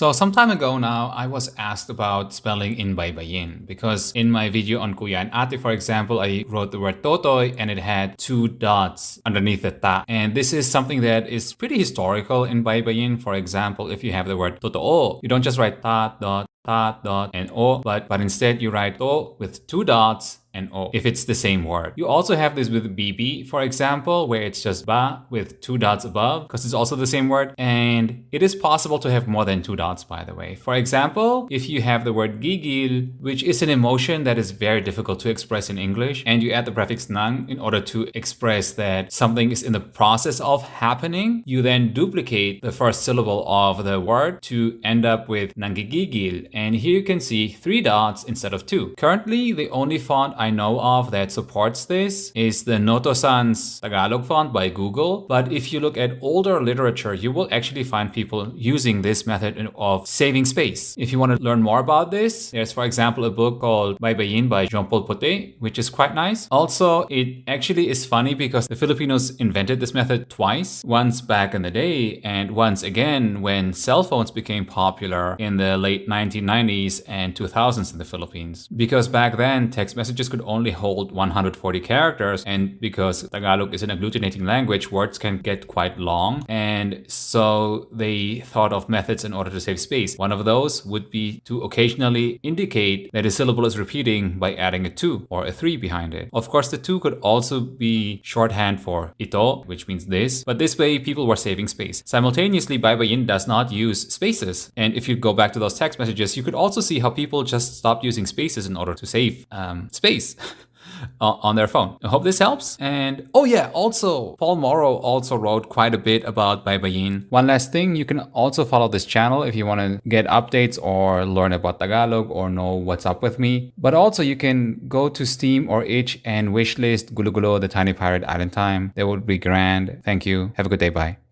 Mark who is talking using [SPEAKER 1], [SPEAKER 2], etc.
[SPEAKER 1] So some time ago now, I was asked about spelling in Baybayin because in my video on Kuya and Ate, for example, I wrote the word totoy and it had 2 dots underneath the ta. And this is something that is pretty historical in Baybayin. For example, if you have the word totoo, you don't just write ta dot and o, but instead you write to with 2 dots and o if it's the same word. You also have this with BB, for example, where it's just ba with 2 dots above because it's also the same word. And it is possible to have more than 2 dots, by the way. For example, if you have the word gigil, which is an emotion that is very difficult to express in English, and you add the prefix nang in order to express that something is in the process of happening, you then duplicate the first syllable of the word to end up with nanggigigil. And here you can see 3 dots instead of 2. Currently, the only font I know of that supports this is the Noto-san's Tagalog font by Google. But if you look at older literature, you will actually find people using this method of saving space. If you want to learn more about this, there's, for example, a book called Baybayin by Jean-Paul Poté, which is quite nice. Also, it actually is funny because the Filipinos invented this method twice, once back in the day and once again when cell phones became popular in the late 1990s and 2000s in the Philippines. Because back then, text messages could only hold 140 characters, and because Tagalog is an agglutinating language, words can get quite long, and so they thought of methods in order to save space. One of those would be to occasionally indicate that a syllable is repeating by adding a 2 or a 3 behind it. Of course, the 2 could also be shorthand for ito, which means this, but this way people were saving space. Simultaneously, Baybayin does not use spaces, and if you go back to those text messages, you could also see how people just stopped using spaces in order to save space on their phone. I hope this helps. And oh yeah, also Paul Morrow also wrote quite a bit about Baybayin. One last thing, you can also follow this channel if you want to get updates or learn about Tagalog or know what's up with me. But also you can go to Steam or itch and wishlist Gulo Gulo, the Tiny Pirate Island Time. That would be grand. Thank you. Have a good day. Bye.